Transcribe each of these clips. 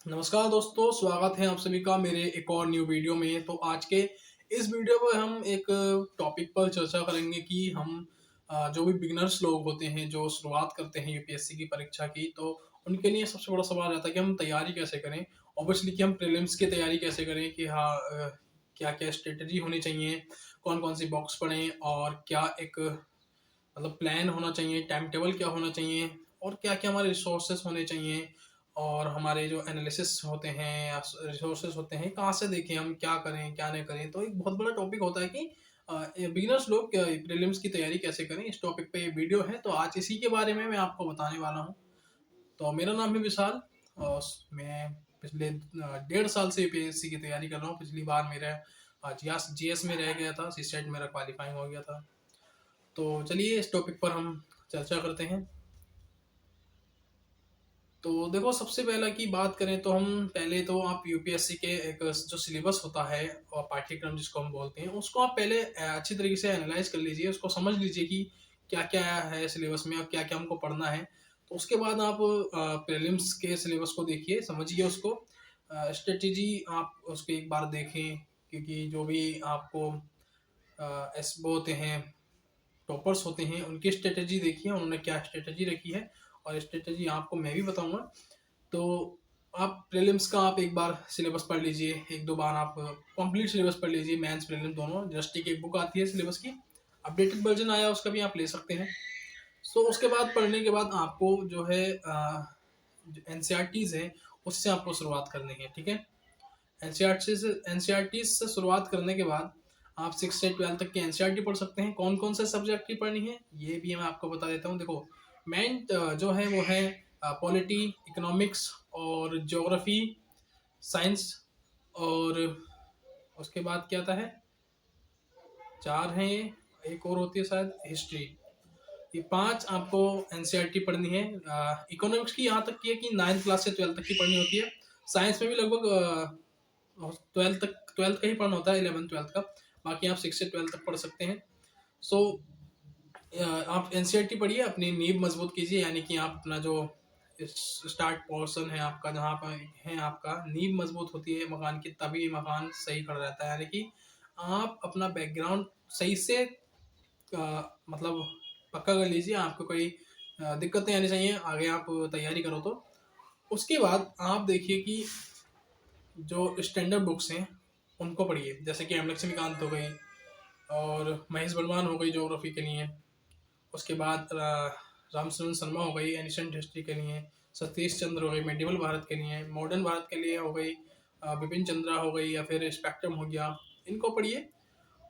नमस्कार दोस्तों, स्वागत है आप सभी का मेरे एक और न्यू वीडियो में। तो आज के इस वीडियो में हम एक टॉपिक पर चर्चा करेंगे कि हम जो भी बिगिनर्स लोग होते हैं जो शुरुआत करते हैं यूपीएससी की परीक्षा की, तो उनके लिए सबसे बड़ा सवाल आता है कि हम तैयारी कैसे करें। ऑब्वियसली कि हम प्रीलिम्स की तैयारी कैसे करें, कि हाँ क्या क्या स्ट्रेटजी होनी चाहिए, कौन कौन सी बॉक्स पढ़ें, और क्या एक मतलब प्लान होना चाहिए, टाइम टेबल क्या होना चाहिए, और क्या क्या हमारे रिसोर्सेस होने चाहिए, और हमारे जो एनालिसिस होते हैं या रिसोर्सेस होते हैं कहाँ से देखें, हम क्या करें क्या नहीं करें। तो एक बहुत बड़ा टॉपिक होता है कि बिगिनर्स लोग प्रीलिम्स की तैयारी कैसे करें। इस टॉपिक पे ये वीडियो है, तो आज इसी के बारे में मैं आपको बताने वाला हूँ। तो मेरा नाम है विशाल, और मैं पिछले 1.5 साल से यूपीएससी की तैयारी कर रहा हूँ। पिछली बार मेरा जीएस में रह गया था, सी सेट मेरा क्वालिफाइंग हो गया था। तो चलिए इस टॉपिक पर हम चर्चा करते हैं। तो देखो, सबसे पहला की बात करें तो हम पहले तो आप यूपीएससी के एक जो सिलेबस होता है और पाठ्यक्रम जिसको हम बोलते हैं, उसको आप पहले अच्छी तरीके से एनालाइज कर लीजिए, उसको समझ लीजिए कि क्या क्या है सिलेबस में और क्या क्या हमको पढ़ना है। तो उसके बाद आप प्रीलिम्स के सिलेबस को देखिए, समझिए उसको, स्ट्रेटेजी आप उसको एक बार देखें, क्योंकि जो भी आपको एस वो होते हैं, टॉपर्स होते हैं, उनकी स्ट्रेटेजी देखिए उन्होंने क्या स्ट्रेटेजी रखी है, और स्ट्रेटेजी आपको मैं भी बताऊंगा। तो आप प्रीलिम्स का आप एक बार सिलेबस पढ़ लीजिए, एक दो बार आप कंप्लीट सिलेबस पढ़ लीजिए, मेंस प्रीलिम दोनों। दृष्टि की एक बुक आती है सिलेबस की, अपडेटेड वर्जन आया उसका भी आप ले सकते हैं। सो उसके बाद पढ़ने के बाद आपको जो है एनसीईआरटीज है उससे आपको शुरुआत करनी है, ठीक है। एनसीईआरटी से शुरुआत करने के बाद आप 6 से 12 तक की एनसीईआरटी पढ़ सकते हैं। कौन कौन से सब्जेक्ट की पढ़नी है ये भी मैं आपको बता देता हूँ। देखो, मेन जो है वो है पॉलिटी, इकोनॉमिक्स और ज्योग्राफी, साइंस, और उसके बाद क्या आता है, चार हैं ये, एक और होती है शायद हिस्ट्री। ये 5 आपको एनसीईआरटी पढ़नी है। इकोनॉमिक्स की यहाँ तक की है कि 9th क्लास से 12th तक की पढ़नी होती है। साइंस में भी लगभग 12th का ही पढ़ना होता है, 11th 12th का। बाकी आप 6 से 12 तक पढ़ सकते हैं। सो आप एनसीईआरटी पढ़िए, अपनी नींव मजबूत कीजिए, यानी कि आप अपना जो स्टार्ट पोर्शन है आपका, जहाँ पर है आपका नींव मजबूत होती है मकान की, तभी मकान सही खड़ा रहता है। यानी कि आप अपना बैकग्राउंड सही से मतलब पक्का कर लीजिए, आपको कोई दिक्कतें आनी चाहिए आगे आप तैयारी करो तो। उसके बाद आप देखिए कि जो स्टैंडर्ड बुक्स हैं उनको पढ़िए, जैसे कि एम लक्ष्मीकांत हो गई, और महेश बलवान हो गई ज्योग्राफी के लिए। उसके बाद रामचरण शर्मा हो गई एनिशेंट हिस्ट्री के लिए, सतीश चंद्र हो गई मेडिवल भारत के लिए, मॉडर्न भारत के लिए हो गई बिपिन चंद्रा हो गई, या फिर स्पेक्ट्रम हो गया, इनको पढ़िए।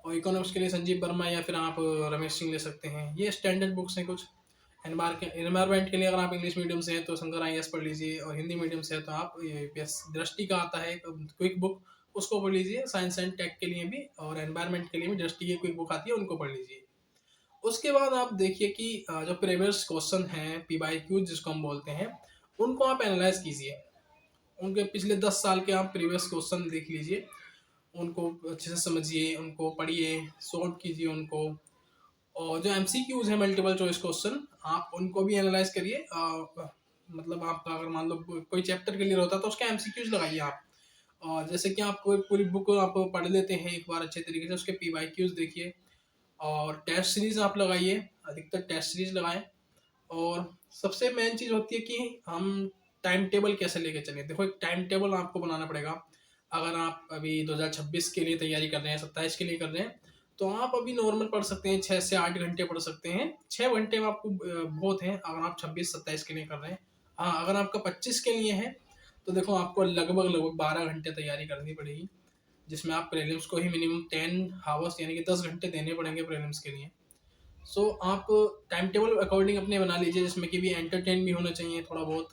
और इकोनॉमिक्स के लिए संजीव वर्मा, या फिर आप रमेश सिंह ले सकते हैं। ये स्टैंडर्ड बुक्स हैं कुछ। एनवायरमेंट के लिए अगर आप इंग्लिश मीडियम से हैं तो शंकर आईएएस पढ़ लीजिए, और हिंदी मीडियम से है तो आप दृष्टि का आता है क्विक बुक, उसको पढ़ लीजिए। साइंस एंड टेक के लिए भी और एनवायरमेंट के लिए भी दृष्टि की क्विक बुक आती है, उनको पढ़ लीजिए। उसके बाद आप देखिए कि जो प्रीवियस क्वेश्चन हैं, पीवाईक्यू जिसको हम बोलते हैं, उनको आप एनालाइज कीजिए। उनके पिछले 10 साल के आप प्रीवियस क्वेश्चन देख लीजिए, उनको अच्छे से समझिए, उनको पढ़िए, सॉल्व कीजिए उनको। और जो एमसीक्यूज है, मल्टीपल चॉइस क्वेश्चन, आप उनको भी एनालाइज करिए। मतलब आपका अगर मान लो कोई चैप्टर क्लियर होता है तो उसके एमसीक्यूज लगाइए आप। और जैसे कि आप कोई पूरी बुक आप पढ़ लेते हैं एक बार अच्छे तरीके से, उसके पीवाईक्यूज देखिए, और टेस्ट सीरीज आप लगाइए, अधिकतर टेस्ट सीरीज लगाएं। और सबसे मेन चीज़ होती है कि हम टाइम टेबल कैसे लेके चलें। देखो, एक टाइम टेबल आपको बनाना पड़ेगा। अगर आप अभी 2026 के लिए तैयारी कर रहे हैं, 27 के लिए कर रहे हैं, तो आप अभी नॉर्मल पढ़ सकते हैं, 6 से 8 घंटे पढ़ सकते हैं। 6 घंटे में आपको बहुत है अगर आप 26-27 के लिए कर रहे हैं। हाँ, अगर आपका 25 के लिए है तो देखो आपको लगभग लगभग 12 घंटे तैयारी करनी पड़ेगी, जिसमें आप प्रीलिम्स को ही मिनिमम 10 आवर्स यानी कि 10 घंटे देने पड़ेंगे प्रीलिम्स के लिए। सो आप टाइम टेबल अकॉर्डिंग अपने बना लीजिए, जिसमें कि भी एंटरटेन भी होना चाहिए थोड़ा बहुत,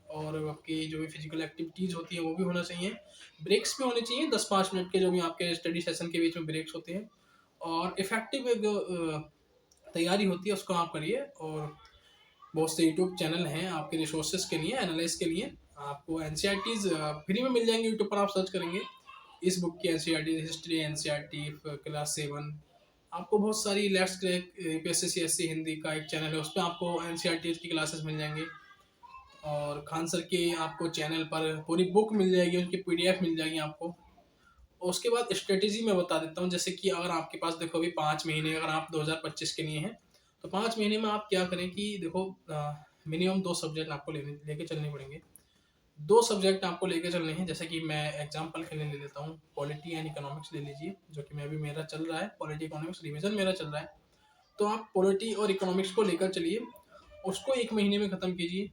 और आपकी जो भी फिजिकल एक्टिविटीज़ होती है वो भी होना चाहिए। ब्रेक्स भी होने चाहिए 10-5 मिनट के, जो भी आपके स्टडी सेशन के बीच में ब्रेक्स होते हैं। और इफेक्टिव जो तैयारी होती है उसको आप करिए। और बहुत से यूट्यूब चैनल हैं आपके रिसोर्सेज के लिए, एनालिस के लिए। आपको एनसीईआरटीज फ्री में मिल जाएंगे, यूट्यूब पर आप सर्च करेंगे इस बुक की एनसीईआरटी, हिस्ट्री एनसीईआरटी क्लास 7। आपको बहुत सारी let's crack UPSC CSC Hindi का एक चैनल है, उस पर आपको एनसीईआरटी की क्लासेस मिल जाएंगी। और खान सर के आपको चैनल पर पूरी बुक मिल जाएगी, उनकी पीडीएफ मिल जाएगी आपको। उसके बाद स्ट्रेटेजी मैं बता देता हूँ, जैसे कि अगर आपके पास देखो अभी 5 महीने अगर आप 2025 के लिए हैं, तो 5 महीने में आप क्या करें कि देखो मिनिमम 2 सब्जेक्ट आपको लेके चलने पड़ेंगे। 2 सब्जेक्ट आपको लेके चलने हैं, जैसे कि मैं एग्जांपल के लिए ले लेता हूँ, पॉलिटी एंड इकोनॉमिक्स ले लीजिए, जो कि मैं अभी मेरा चल रहा है, पॉलिटी इकोनॉमिक्स रिवीजन मेरा चल रहा है। तो आप पॉलिटी और इकोनॉमिक्स को लेकर चलिए, उसको 1 महीने में ख़त्म कीजिए,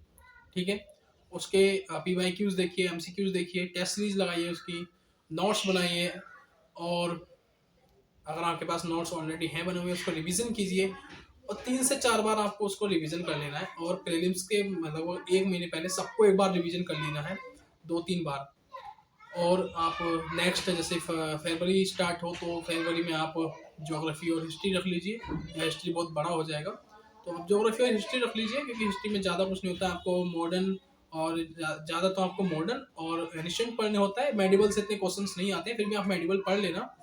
ठीक है। उसके PYQs देखिए, MCQs देखिए, टेस्ट सीरीज लगाइए, उसकी नोट्स बनाइए, और अगर आपके पास नोट्स ऑलरेडी हैं बने हुए उसको रिवीजन कीजिए, और 3 से 4 बार आपको उसको रिवीजन कर लेना है। और प्रीलिम्स के मतलब 1 महीने पहले सबको एक बार रिवीजन कर लेना है, 2-3 बार। और आप नेक्स्ट जैसे फरवरी स्टार्ट हो तो फरवरी में आप ज्योग्राफी और हिस्ट्री रख लीजिए, या हिस्ट्री बहुत बड़ा हो जाएगा तो आप ज्योग्राफी और हिस्ट्री रख लीजिए, क्योंकि हिस्ट्री में ज़्यादा कुछ नहीं होता है, आपको मॉडर्न और ज़्यादा तो आपको मॉडर्न और एनिशियंट पढ़ने होता है। मेडिवल से इतने क्वेश्चंस नहीं आते हैं, फिर भी आप मेडिवल पढ़ लेना।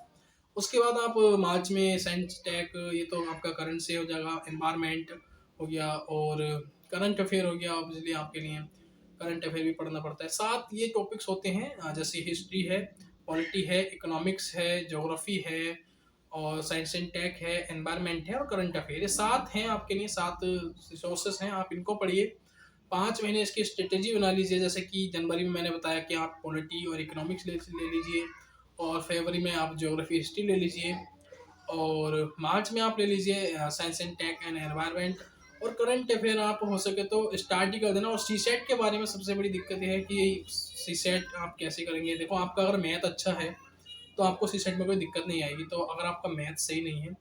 उसके बाद आप मार्च में साइंस टेक, ये तो आपका करंट से हो जाएगा, एनवायरनमेंट हो गया और करंट अफेयर हो गया, ऑब्वियसली आपके लिए करंट अफेयर भी पढ़ना पड़ता है। 7 ये टॉपिक्स होते हैं, जैसे हिस्ट्री है, पॉलिटी है, इकोनॉमिक्स है, ज्योग्राफी है, और साइंस एंड टेक है, एनवायरनमेंट है और करंट अफेयर। ये 7 हैं आपके लिए, 7 रिसोर्सेस हैं, आप इनको पढ़िए। 5 महीने इसकी स्ट्रेटेजी बना लीजिए, जैसे कि जनवरी में मैंने बताया कि आप पॉलिटी और इकोनॉमिक्स ले लीजिए, और फरवरी में आप ज्योग्राफी हिस्ट्री ले लीजिए, और मार्च में आप ले लीजिए science and tech and environment, और करंट अफेयर आप हो सके तो स्टार्ट ही कर देना। और सी सेट के बारे में सबसे बड़ी दिक्कत ये है कि सी सेट आप कैसे करेंगे। देखो आपका अगर मैथ अच्छा है तो आपको सी सेट में कोई दिक्कत नहीं आएगी, तो अगर आपका मैथ सही नहीं है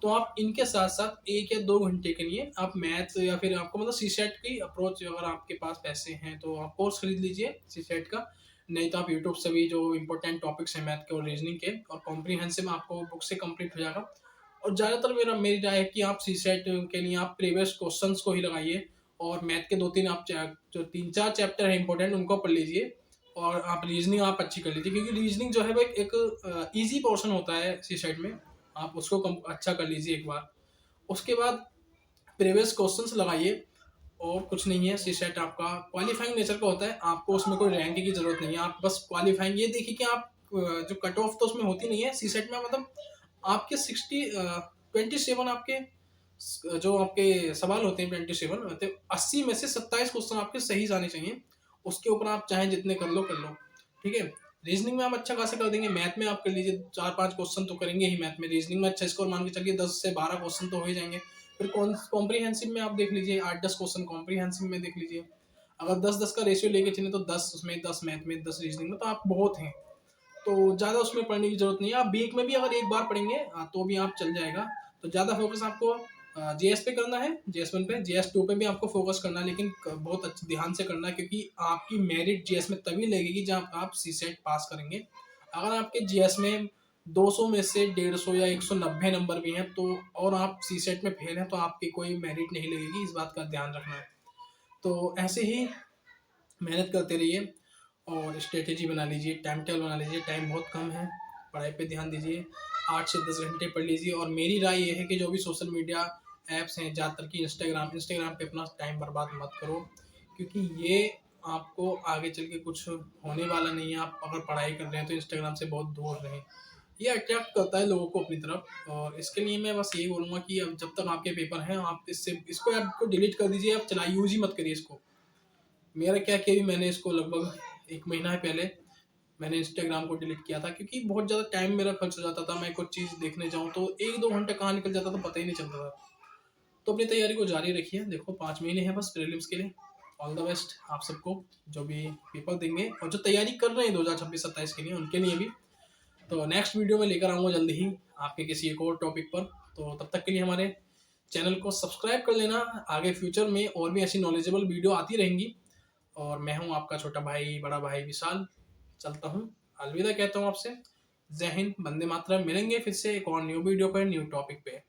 तो आप इनके साथ साथ 1 या 2 घंटे के लिए आप मैथ, या फिर आपको मतलब सी सेट की अप्रोच, अगर आपके पास पैसे हैं तो आप कोर्स खरीद लीजिए सी सेट का, नहीं तो आप यूट्यूब से भी जो इंपॉर्टेंट टॉपिक्स हैं मैथ के और रीजनिंग के और कॉम्प्रीहेंसिव आपको बुक से कंप्लीट हो जाएगा। और ज़्यादातर मेरी राय है कि आप सी सेट के लिए आप प्रीवियस क्वेश्चंस को ही लगाइए, और मैथ के 2-3 आप जो 3-4 चैप्टर है इंपॉर्टेंट उनको पढ़ लीजिए, और आप रीजनिंग आप अच्छी कर लीजिए, क्योंकि रीजनिंग जो है वो एक ईजी पोर्शन होता है सी सेट में, आप उसको अच्छा कर लीजिए एक बार। उसके बाद प्रीवियस क्वेश्चंस लगाइए, और कुछ नहीं है। सी सेट आपका क्वालिफाइंग नेचर का होता है, आपको उसमें कोई रैंक की जरूरत नहीं है, आप बस क्वालिफाइंग ये देखिए कि आप जो कट ऑफ तो उसमें होती नहीं है सी सेट में, मतलब आपके 27 आपके जो आपके सवाल होते हैं 27 होते हैं, 80 में से 27 क्वेश्चन आपके सही जाने चाहिए। उसके ऊपर आप चाहें जितने कर लो, ठीक है। रीजनिंग में आप अच्छा खासा कर देंगे, मैथ में आप कर लीजिए 4-5 क्वेश्चन तो करेंगे ही मैथ में, रीजनिंग में अच्छा स्कोर मान के चलिए 10 से 12 क्वेश्चन तो हो ही जाएंगे। फिर कॉम्प्रीहेंसिव में आप देख लीजिए 8-10 क्वेश्चन कॉम्प्रीहेंसिव में देख लीजिए, अगर 10-10 का रेशियो लेके चले तो 10 उसमें, 10 मैथ में, 10 रीजनिंग में, तो आप बहुत हैं। तो ज़्यादा उसमें पढ़ने की जरूरत नहीं है, आप वीक में भी अगर एक बार पढ़ेंगे तो भी आप चल जाएगा। तो ज़्यादा फोकस आपको जीएस पे करना है, जीएस 1 पे, जीएस 2 पे भी आपको फोकस करना है, लेकिन बहुत अच्छे ध्यान से करना है, क्योंकि आपकी मेरिट जीएस में तभी लगेगी जब आप सी सेट पास करेंगे। अगर आपके जीएस में 200 में से 150 या 190 नंबर भी हैं तो, और आप सी सेट में फेल हैं, तो आपकी कोई मेरिट नहीं लगेगी, इस बात का ध्यान रखना है। तो ऐसे ही मेहनत करते रहिए, और स्ट्रेटेजी बना लीजिए, टाइम टेबल बना लीजिए, टाइम बहुत कम है, पढ़ाई पे ध्यान दीजिए, 8 से 10 घंटे पढ़ लीजिए। और मेरी राय ये है कि जो भी सोशल मीडिया ऐप्स हैं, ज़्यादातर की इंस्टाग्राम पे अपना टाइम बर्बाद मत करो, क्योंकि ये आपको आगे चल के कुछ होने वाला नहीं है। आप अगर पढ़ाई कर रहे हैं तो इंस्टाग्राम से बहुत दूर रहें, ये अट्रैक्ट करता है लोगों को अपनी तरफ। और इसके लिए मैं बस यही बोलूँगा कि अब जब तक आपके पेपर हैं आप इसको आपको डिलीट कर दीजिए, आप चला यूज ही मत करिए इसको। मेरा क्या किया, मैंने इसको लगभग 1 महीना पहले मैंने इंस्टाग्राम को डिलीट किया था, क्योंकि बहुत ज़्यादा टाइम मेरा खर्च हो जाता था। मैं कुछ चीज़ देखने जाऊँ तो 1-2 घंटे कहाँ निकल जाता था पता ही नहीं चलता था। तो अपनी तैयारी को जारी रखिए, देखो 5 महीने हैं बस प्रीलिम्स के लिए। ऑल द बेस्ट आप सबको, जो भी पेपर देंगे और जो तैयारी कर रहे हैं 2026-27 के लिए, उनके लिए भी। तो नेक्स्ट वीडियो में लेकर आऊँगा जल्दी ही आपके किसी एक और टॉपिक पर। तो तब तक के लिए हमारे चैनल को सब्सक्राइब कर लेना, आगे फ्यूचर में और भी ऐसी नॉलेजेबल वीडियो आती रहेंगी। और मैं हूँ आपका छोटा भाई, बड़ा भाई विशाल, चलता हूँ, अलविदा कहता हूँ आपसे। जय हिंद, वंदे मातरम। मिलेंगे फिर से एक और न्यू वीडियो पर, न्यू टॉपिक पे।